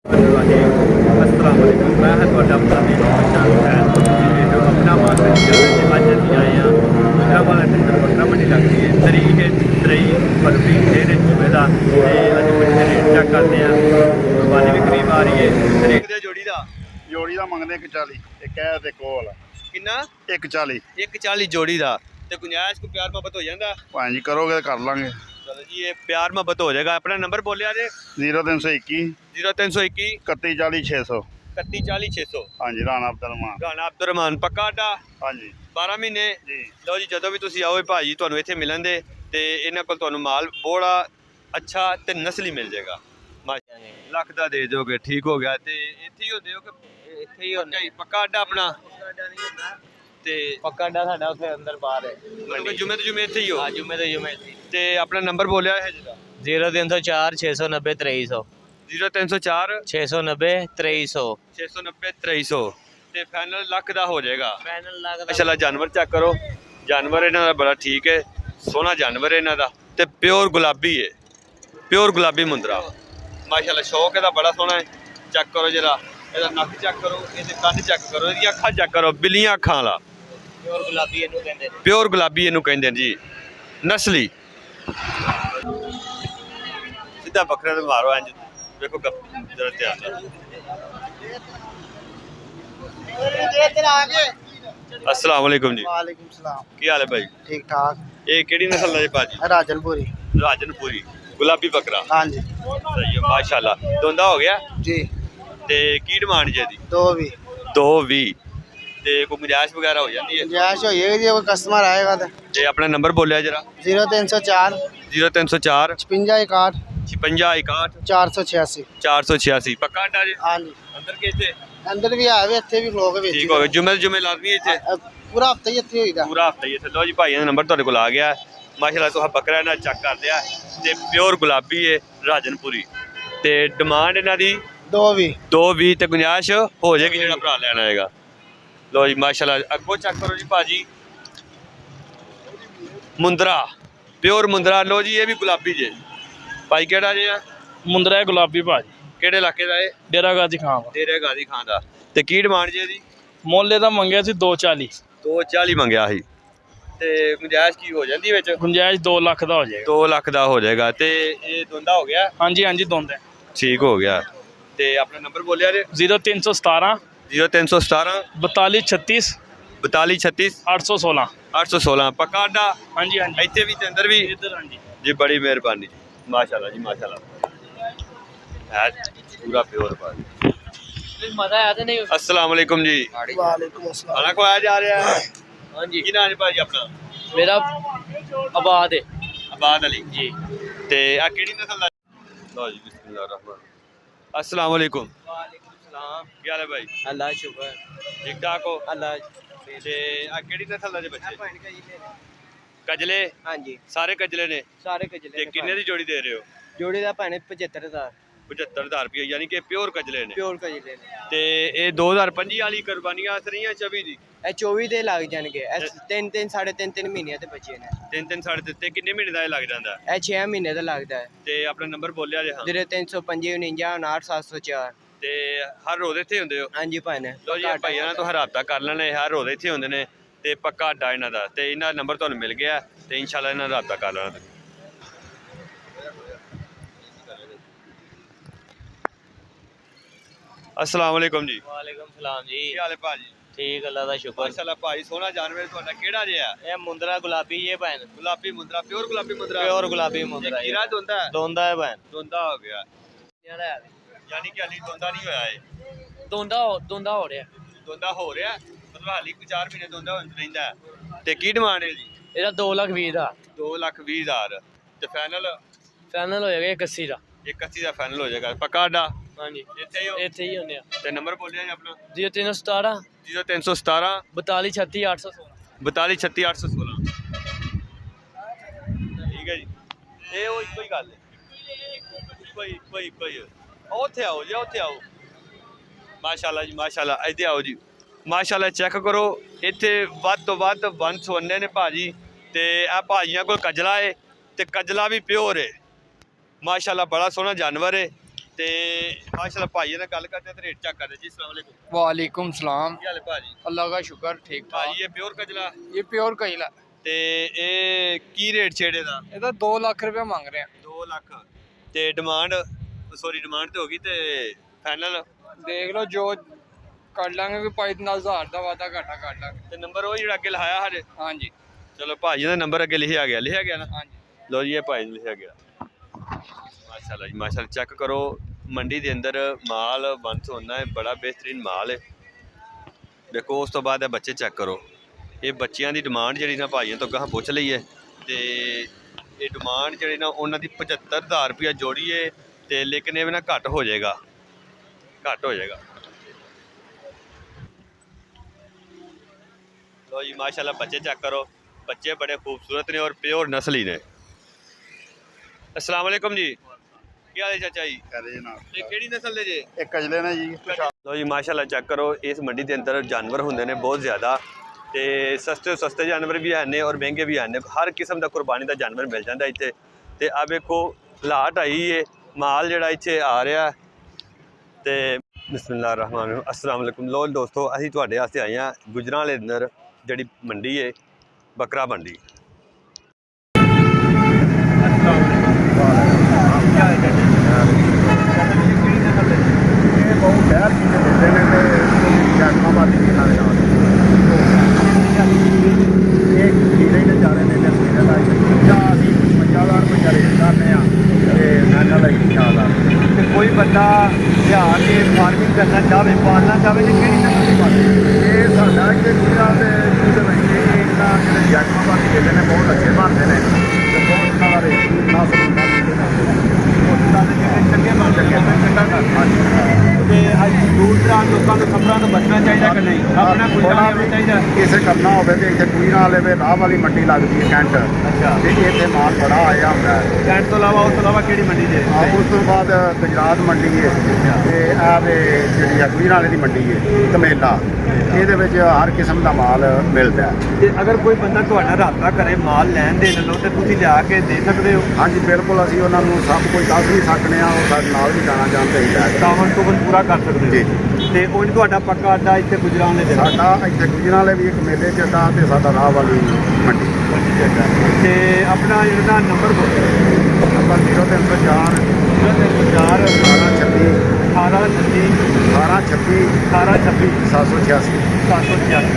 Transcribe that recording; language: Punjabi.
अस्सलाम वालेकुम मैं है ਤੁਹਾਡਾ ਆਪਣਾ ਵੀਡੀਓ ਆਪਣਾ ਮਾਰਕੀਟ ਚ ਅੱਜ ਅਸੀਂ ਆਏ ਹਾਂ ਗੁਜਰਾਂਵਾਲਾ ਟਿੰਡਰ ਬੱਕਰਾ ਮੰਡੀ ਲੱਗਦੀ ਹੈ ਤਰੀਕ ਹੈ 23 ਫਰਵਰੀ ਦੇ ਜੁਮੇ ਦਾ ਤੇ ਅੱਜ ਬੱਚੇ ਰੇਟ ਚੈੱਕ ਕਰਦੇ ਹਾਂ ਕੁਰਬਾਨੀ ਵੀ ਕਰੀਬ ਆ ਰਹੀ ਹੈ ਤਰੀਕ ਦੇ ਜੋੜੀ ਦਾ ਮੰਗਦੇ 140 ਇੱਕ ਹੈ ਤੇ ਕੋਲ ਕਿੰਨਾ 140 140 ਜੋੜੀ ਦਾ ਤੇ ਗੁੰਜਾਇਸ਼ ਕੋ ਪਿਆਰ ਮੁਹੱਬਤ ਹੋ ਜਾਂਦਾ ਭਾਂਜੀ ਕਰੋਗੇ ਤਾਂ ਕਰ ਲਾਂਗੇ। ਚਲੋ ਜੀ ਇਹ ਪਿਆਰ ਮੁਹੱਬਤ ਹੋ ਜਾਏਗਾ। ਆਪਣਾ ਨੰਬਰ ਬੋਲਿਆ ਜੇ 0321 0321 3140 600 3140 600 ਹਾਂਜੀ ਰਾਣਾ ਅਬਦੁਲਮਾਨ ਰਾਣਾ ਅਬਦੁਰਰਹਿਮਾਨ ਪੱਕਾ ਅੱਡਾ ਹਾਂਜੀ 12 ਮਹੀਨੇ ਜੀ। ਲਓ ਜੀ ਜਦੋਂ ਵੀ ਤੁਸੀਂ ਆਓ ਭਾਜੀ ਤੁਹਾਨੂੰ ਇੱਥੇ ਮਿਲਣ ਦੇ ਤੇ ਇਹਨਾਂ ਕੋਲ ਤੁਹਾਨੂੰ ਮਾਲ ਬੋੜਾ ਅੱਛਾ ਤੇ ਨਸਲੀ ਮਿਲ ਜਾਏਗਾ। ਲੱਖ ਦਾ ਦੇ ਦੋਗੇ ਠੀਕ ਹੋ ਗਿਆ ਤੇ ਇੱਥੇ ਹੀ ਹੁੰਦੇ ਹੋ ਕਿ ਇੱਥੇ ਹੀ ਹੁੰਦਾ ਪੱਕਾ ਅੱਡਾ ਆਪਣਾ ਤੇ ਪੱਕਾ ਅੱਡਾ ਸਾਡਾ ਉੱਥੇ ਅੰਦਰ ਬਾਹਰ ਹੈ ਮਤਲਬ ਜੁਮੇ ਤੋਂ ਜੁਮੇ ਇੱਥੇ ਹੀ ਹੋ ਹਾਂ ਜੁਮੇ ਤੋਂ ਜੁਮੇ ਇੱਥੇ ਤੇ ਆਪਣਾ ਨੰਬਰ ਬੋਲਿਆ ਹੈ ਜਿਹੜਾ 0304 690 2300 0304 690 2300 690 2300 ਤੇ ਫਾਈਨਲ ਲੱਖ ਦਾ ਹੋ ਜਾਏਗਾ। ਪੈਨਲ ਲੱਗਦਾ ਮਾਸ਼ਾਅੱਲਾ ਜਾਨਵਰ ਚੈੱਕ ਕਰੋ ਜਾਨਵਰ ਇਹਨਾਂ ਦਾ ਬੜਾ ਠੀਕ ਹੈ ਸੋਹਣਾ ਜਾਨਵਰ ਇਹਨਾਂ ਦਾ ਤੇ ਪਿਓਰ ਗੁਲਾਬੀ ਹੈ ਪਿਓਰ ਗੁਲਾਬੀ ਮੁੰਦਰਾ ਮਾਸ਼ਾਅੱਲਾ ਸ਼ੌਕ ਇਹਦਾ ਬੜਾ ਸੋਹਣਾ ਹੈ। ਚੈੱਕ ਕਰੋ ਜਰਾ ਇਹਦਾ ਨੱਕ ਚੈੱਕ ਕਰੋ ਇਹਦੇ ਕੰਨ ਚੈੱਕ ਕਰੋ ਇਹਦੀਆਂ ਅੱਖਾਂ ਚੈੱਕ ਕਰੋ ਬਿੱਲੀਆਂ ਅੱਖਾਂ ਵਾਲਾ ਪਿਓਰ ਗੁਲਾਬੀ ਇਹਨੂੰ ਕਹਿੰਦੇ ਨੇ ਪਿਓਰ ਗੁਲਾਬੀ ਇਹਨੂੰ ਕਹਿੰਦੇ ਨੇ ਜੀ ਨਸਲੀ ਸਿੱਧਾ ਬੱਕਰੇ ਨੂੰ ਮਾਰੋ ਇੰਜ ਵੇਖੋ ਜਰਾ ਧਿਆਨ ਨਾਲ। अस्सलाम वालेकुम जी वालेकुम सलाम की हाल है भाई ठीक ठाक ये केड़ी नस्ल है भाजी राजनपुरी राजनपुरी गुलाबी बकरा हाँ जी सही है माशाल्लाह दोंदा हो गया जी ते की डिमांड जे दी दो भी 220 ते कोई गुंजाइश वगैरह हो जाती है गुंजाइश होगी जी कोई कस्टमर आएगा तो ते अपना नंबर बोलिया जरा 0304 0304 56 56 61 486 486 पक्का अड्डा जी हाँ जी अंदर के इत्थे अंदर भी आए इतने भी लोग ठीक हो गया जुमे लाजमी इत्थे पूरा हफ्ता ही इतने होईदा पूरा हफ्ता ही इत्थे लो जी भाइयों का नंबर तुहाडे कोल आ गया माशाल्लाह तुहां बकरा इन्हां चेक कर लिया ते प्योर गुलाबी है राजनपुरी ते डिमांड इन्हां दी दो भी 220 ते गुंजाइश हो जाएगी जेड़ा भरा लेना आएगा। लो जी माशाल्लाह अगो चेक करो जी भाजी मुंदरा प्योर मुंदरा लो जी ये भी गुलाबी जे भाई केड़ा जे मुंदरा है गुलाबी भाजी केड़े इलाके दा है डेरा गाजी खां डेरे गाजी खां दा ते की डिमांड जे दी मोले का मंगया सी 240 240 ਮੰਗਿਆ ਸੀ ਤੇ ਗੁੰਜਾਇਸ਼ ਕੀ ਹੋ ਜਾਂਦੀ ਵਿੱਚ गुंजाइश 2 लाख का हो जाएगा 2 ਲੱਖ ਦਾ ਹੋ ਜਾਏਗਾ ਤੇ ਇਹ ਦੋਂਦਾ ਹੋ ਗਿਆ हाँ जी दोंदे ठीक हो गया ਤੇ ਆਪਣਾ ਨੰਬਰ ਬੋਲਿਆ ਜੇ 0317 0317 42 36 42 36 816 816 ਪੱਕਾ ਅੱਡਾ हाँ जी ਇੱਥੇ ਵੀ ਤੇ ਅੰਦਰ ਵੀ इधर हाँ जी जी बड़ी मेहरबानी माशाल्लाह जी माशाल्लाह है पूरा प्योर पानी। मजा आया तो नहीं अस्सलाम वालेकुम जी वालेकुम अस्सलाम खाना खवाया जा रहा है हाँ जी की नाम है भाजी अपना मेरा आबाद है आबाद अली जी ते आ केड़ी नस्ल दा लो जी बिस्मिल्लाह रहमान अस्सलाम वालेकुम वालेकुम सलाम की हाल है भाई अल्लाह शुक्र ठीक ठाक हो अल्लाह ते आ केड़ी नस्ल दा जे बच्चे कजले हाँ जी सारे कजले ने सारे ते कजले किन्ने दी जोड़ी दे रहे हो जोड़ी का भाने 75000 75000 रुपये यानी कि प्योर कजले ने प्योर कजले ने ते ये 2025 वाली कुर्बानियां असरियां 24 दी ਇਹ 24 ਦੇ ਲੱਗ ਜਾਣਗੇ ਇਹ 3 ਸਾਢੇ 3 ਮਹੀਨਿਆਂ ਤੇ ਬੱਚੇ ਨੇ 3 ਸਾਢੇ ਦਿੱਤੇ ਕਿੰਨੇ ਮਹੀਨੇ ਦਾ ਇਹ ਲੱਗ ਜਾਂਦਾ ਇਹ 6 ਮਹੀਨੇ ਦਾ ਲੱਗਦਾ ਹੈ ਤੇ ਆਪਣਾ ਨੰਬਰ ਬੋਲਿਆ ਜੇ ਹਾਂ 0305 49 704 ਤੇ ਹਰ ਰੋਜ਼ ਇੱਥੇ ਹੁੰਦੇ ਹੋ ਹਾਂਜੀ ਭਾਨੇ ਲੋ ਜੀ ਭਾਈਆਂ ਨਾਲ ਤੁਸੀਂ ਰਾਬਤਾ ਕਰ ਲੈਣਾ ਹਰ ਰੋਜ਼ ਇੱਥੇ ਹੁੰਦੇ ਨੇ ਤੇ ਪੱਕਾ ਅੱਡਾ ਇਹਨਾਂ ਦਾ ਤੇ ਇਹਨਾਂ ਦਾ ਨੰਬਰ ਤੁਹਾਨੂੰ ਮਿਲ ਗਿਆ ਤੇ ਇਨਸ਼ਾਅੱਲਾ ਇਹਨਾਂ ਨਾਲ ਰਾਬਤਾ ਕਰ ਲੈਣਾ ਤੁਸੀਂ। अस्सलाम वालेकुम जी ਵਾਲੇਕੁਮ ਸਲਾਮ ਜੀ ਕੀ ਹਾਲ ਹੈ ਭਾਜੀ ਠੀਕ ਅੱਲਾ ਦਾ ਸ਼ੁਕਰ ਮਾਸ਼ਾਅੱਲਾ ਭਾਈ ਸੋਹਣਾ ਜਾਨਵਰ ਤੁਹਾਡਾ ਕਿਹੜਾ ਜਿਹਾ ਇਹ ਮੁੰਦਰਾ ਗੁਲਾਬੀ ਇਹ ਭੈਣ ਗੁਲਾਬੀ ਮੁੰਦਰਾ ਪਿਓਰ ਗੁਲਾਬੀ ਮੁੰਦਰਾ ਪਿਓਰ ਗੁਲਾਬੀ ਮੁੰਦਰਾ ਇਹ ਕੀਰਾ ਦੋਂਦਾ ਹੈ ਦੋਂਦਾ ਹੈ ਭੈਣ ਦੋਂਦਾ ਹੋ ਗਿਆ ਯਾਨੀ ਕਿ ਹਾਲੀ ਦੋਂਦਾ ਨਹੀਂ ਹੋਇਆ ਇਹ ਦੋਂਦਾ ਹੋ ਰਿਹਾ ਦੋਂਦਾ ਹੋ ਰਿਹਾ ਮਤਲਬ ਹਾਲੀ ਕੋਈ 4 ਮਹੀਨੇ ਦੋਂਦਾ ਰਹਿੰਦਾ ਹੈ। ਤੇ ਕੀ ਡਿਮਾਂਡ ਹੈ ਜੀ ਇਹਦਾ 2,20,000 ਦਾ 2,20,000 ਤੇ ਫਾਈਨਲ ਫਾਈਨਲ ਹੋ ਜਾਏਗਾ 81 ਦਾ 81 ਦਾ ਫਾਈਨਲ ਹੋ ਜਾਏਗਾ ਪੱਕਾ ਅੱਡਾ ਹਾਂਜੀ ਇੱਥੇ ਹੀ ਹੋ ਇੱਥੇ ਹੀ ਹੁੰਦੇ ਆ ਤੇ ਨੰਬਰ ਬੋਲਿਆ ਜੀ ਆਪਣਾ 0317 0317 42 36 816 42 36 816 ਠੀਕ ਹੈ ਜੀ ਇਹ ਉਹ ਇੱਕੋ ਹੀ ਗੱਲ ਹੈ ਕੋਈ ਉੱਥੇ ਆਓ ਜੀ ਉੱਥੇ ਆਓ ਮਾਸ਼ਾਅੱਲਾ ਜੀ ਮਾਸ਼ਾਅੱਲਾ ਇੱਥੇ ਆਓ ਜੀ ਮਾਸ਼ਾਅੱਲਾ ਚੈੱਕ ਕਰੋ ਇੱਥੇ ਵੱਧ ਤੋਂ ਵੱਧ ਵੰਨ ਸੁਵੰਨੇ ਨੇ ਭਾਜੀ ਤੇ ਆ ਭਾਜੀਆਂ ਕੋਲ ਕਜਲਾ ਹੈ ਤੇ ਕਜਲਾ ਵੀ ਪਿਓਰ ਹੈ ਮਾਸ਼ਾਅੱਲਾ ਬੜਾ ਸੋਹਣਾ ਜਾਨਵਰ ਹੈ ਤੇ ਮਾਸ਼ਾਅੱਲਾ ਭਾਈ ਨਾਲ ਗੱਲ ਕਰਦੇ ਤੇ ਰੇਟ ਚੈੱਕ ਕਰਦੇ ਜੀ। अस्सलाम वालेकुम। वालेकुम सलाम। ਕੀ ਹਾਲ ਹੈ ਭਾਜੀ? अल्लाह का शुक्र ठीक ठाक। ਭਾਜੀ ਇਹ ਪਿਓਰ ਕਜਲਾ ये प्योर कईला ਤੇ ਇਹ ਕੀ ਰੇਟ ਛੇੜੇ ਦਾ? ਇਹਦਾ 2 ਲੱਖ ਰੁਪਏ ਮੰਗ ਰਹੇ ਆ। 2 ਲੱਖ ਤੇ ਡਿਮਾਂਡ ਡਿਮਾਂਡ ਤੇ ਹੋ ਗਈ ਤੇ ਫਾਈਨਲ ਦੇਖ ਲਓ ਜੋ ਕਰ ਲਾਂਗੇ ਵੀ 5000 ਦਾ ਵਾਦਾ ਘਾਟਾ ਕਰ ਲਾਂਗੇ। ਤੇ ਨੰਬਰ ਉਹ ਜਿਹੜਾ ਅੱਗੇ ਲਿਖਾਇਆ ਹਜੇ? ਹਾਂਜੀ ਚਲੋ ਭਾਜੀ ਦਾ ਨੰਬਰ ਅੱਗੇ ਲਿਖਿਆ ਗਿਆ ਨਾ? ਹਾਂਜੀ। ਲੋ ਜੀ ਇਹ ਭਾਈ ਨੂੰ ਲਿਖਿਆ ਗਿਆ। ਮਾਸ਼ਾਅੱਲਾ ਜੀ ਮਾਸ਼ਾਅੱਲਾ। ਚੈੱਕ ਕਰੋ ਮੰਡੀ ਦੇ ਅੰਦਰ ਮਾਲ ਬੰਦ ਹੋਣਾ ਹੈ, ਬੜਾ ਬਿਹਤਰੀਨ ਮਾਲ ਹੈ। ਦੇਖੋ ਉਸ ਤੋਂ ਬਾਅਦ ਇਹ ਬੱਚੇ ਚੈੱਕ ਕਰੋ। ਇਹ ਬੱਚਿਆਂ ਦੀ ਡਿਮਾਂਡ ਜਿਹੜੀ ਨਾ ਭਾਈਆਂ ਤੋਂ ਗਾਹਾਂ ਪੁੱਛ ਲਈ ਹੈ ਤੇ ਇਹ ਡਿਮਾਂਡ ਜਿਹੜੀ ਨਾ ਉਹਨਾਂ ਦੀ 75000 ਰੁਪਇਆ ਜੋੜੀ ਹੈ ਤੇ ਲੇਕਿਨ ਇਹ ਵੀ ਨਾ ਘੱਟ ਹੋ ਜਾਏਗਾ। ਲੋ ਜੀ ਮਾਸ਼ਾਅੱਲਾ ਬੱਚੇ ਚੈੱਕ ਕਰੋ। ਬੱਚੇ ਬੜੇ ਖੂਬਸੂਰਤ ਨੇ ਔਰ ਪਿਓਰ ਨਸਲੀ ਨੇ। अस्सलाम वालेकुम जी। ਕੀ ਹਾਲ ਹੈ ਚਾਚਾ ਜੀ? ਕਹਦੇ ਜਨਾਬ ਇਹ ਕਿਹੜੀ ਨਸਲ ਦੇ ਜੇ? ਇਹ ਕਜਲੇ ਨੇ ਜੀ। ਲੋ ਜੀ ਮਾਸ਼ਾਅੱਲਾ ਚੈੱਕ ਕਰੋ। ਇਸ ਮੰਡੀ ਦੇ ਅੰਦਰ ਜਾਨਵਰ ਹੁੰਦੇ ਨੇ ਬਹੁਤ ਜ਼ਿਆਦਾ ਤੇ ਸਸਤੇ ਜਾਨਵਰ ਵੀ ਹਨ ਔਰ ਮਹਿੰਗੇ ਵੀ ਹਨ। ਹਰ ਕਿਸਮ ਦਾ ਕੁਰਬਾਨੀ ਦਾ ਜਾਨਵਰ ਮਿਲ ਜਾਂਦਾ ਇੱਥੇ। ਤੇ ਆ ਵੇਖੋ ਲਾਟ ਆਈ ਹੈ, ਮਾਲ ਜਿਹੜਾ ਇੱਥੇ ਆ ਰਿਹਾ ਤੇ ਬਿਸਮਿਲ੍ਲਾਹਿਰ ਰਹਿਮਾਨ ਰਹੀਮ। अस्सलाम वालेकुम। ਲੋ ਦੋਸਤੋ ਅਸੀਂ ਤੁਹਾਡੇ ਵਾਸਤੇ ਆਏ ਹਾਂ ਗੁਜਰਾਂ ਦੇ ਅੰਦਰ ਜਿਹੜੀ ਮੰਡੀ ਹੈ ਬੱਕਰਾ ਮੰਡੀ। ਇਹ ਬਹੁਤ ਸ਼ਹਿਰ ਜੀ ਦੇ ਦਿੰਦੇ ਨੇ ਤੇ ਜੈਸਮਾਬਾਦ ਦੀ ਨਾਲ ਨਾਲ ਇਹ ਖੀਰੇ ਦੇ ਚਾਰੇ ਨੇ ਖੀਰੇ ਦਾ 50,000 ਰੁਪਏ ਰੇਟ ਕਰਨੇ ਆ ਤੇ ਨਾਨਾ ਦਾ 4,000। ਤੇ ਕੋਈ ਬੰਦਾ ਲਿਆ ਕੇ ਫਾਰਮਿੰਗ ਕਰਨਾ ਚਾਹੇ, ਪਾਲਣਾ ਚਾਹੇ ਤੇ ਕਿਹੜੀ ਨਸਲ ਦੀ ਪਾਲਣਾ? ਇਹ ਸਾਡਾ ਇੱਥੇ ਗੁਜਰਾਤ ਦੇ ਜਿਹਦੇ ਵਿੱਚ ਇਹਨਾਂ ਜਿਹੜੇ ਜੈਸਮਾਬਾਦ ਦੇ ਨੇ ਬਹੁਤ ਅੱਛੇ ਬਣਦੇ ਨੇ ਤੇ ਬਹੁਤ ਸਾਰੇ ਨਾਸਲ ਚੰਗੇ ਬਣ ਚੰਗੇ ਚੰਗਾ ਕਰ। ਤੇ ਅੱਜ ਦੂਰ ਦਰਾਜ ਲੋਕਾਂ ਨੂੰ ਖਬਰਾਂ ਤੋਂ ਬਚਣਾ ਚਾਹੀਦਾ ਕਿ ਨਹੀਂ? ਆਪਣਾ ਕੋਈ ਥੋੜ੍ਹਾ ਹੋਣਾ ਚਾਹੀਦਾ। ਕਿਸੇ ਕਰਨਾ ਹੋਵੇ ਤੇ ਇੱਥੇ ਕੋਈ ਨਾ ਲਵੇ। ਰਾਹ ਵਾਲੀ ਮੰਡੀ ਲੱਗਦੀ ਹੈ ਕੈਂਟ ਅੱਛਾ। ਤੇ ਇੱਥੇ ਮਾਲ ਬੜਾ ਆਇਆ ਹੁੰਦਾ ਹੈ। ਕੈਂਟ ਤੋਂ ਇਲਾਵਾ ਕਿਹੜੀ ਮੰਡੀ ਜੇ? ਉਸ ਤੋਂ ਬਾਅਦ ਗੁਜਰਾਤ ਮੰਡੀ ਹੈ ਤੇ ਇਹ ਵੇ ਜਿਹੜੀ ਅਗਲੀ ਨਾਲੇ ਦੀ ਮੰਡੀ ਹੈ ਕਮੇਲਾ। ਇਹਦੇ ਵਿੱਚ ਹਰ ਕਿਸਮ ਦਾ ਮਾਲ ਮਿਲਦਾ ਹੈ। ਤੇ ਅਗਰ ਕੋਈ ਬੰਦਾ ਤੁਹਾਡਾ ਰਾਬਤਾ ਕਰੇ ਮਾਲ ਲੈਣ ਦੇਣ ਲੋ ਤੇ ਤੁਸੀਂ ਲਿਆ ਕੇ ਦੇ ਸਕਦੇ ਹੋ? ਹਾਂਜੀ ਬਿਲਕੁਲ। ਅਸੀਂ ਉਹਨਾਂ ਨੂੰ ਸਭ ਕੁਝ ਦੱਸ ਵੀ ਸਕਦੇ ਹਾਂ। ਉਹ ਸਾਡੇ ਨਾਲ ਵੀ ਜਾਣਾ ਚਾਹੁੰਦੇ ਹੀ ਲੈ ਕੇ। ਕਾਮਨ ਤੋਂ ਪੂਰਾ ਕਰ ਸਕਦੇ ਜੀ ਹੋ? ਤੇ ਉਹ ਤੁਹਾਡਾ ਪੱਕਾ ਅੱਡਾ ਇੱਥੇ ਗੁਜਰਾਂ ਦੇ ਸਾਡਾ ਇੱਥੇ ਗੁਜਰਾਂ ਵਾਲੇ ਵੀ ਇੱਕ ਮੇਲੇ 'ਚ ਅੱਡਾ ਤੇ ਸਾਡਾ ਰਾਹ ਵਾਲੀ ਮੰਡੀ। ਤੇ ਆਪਣਾ ਜਿਹੜਾ ਨੰਬਰ ਬੋਲੋ। ਨੰਬਰ 0304 04 1836 1836 1836 1836 786 786।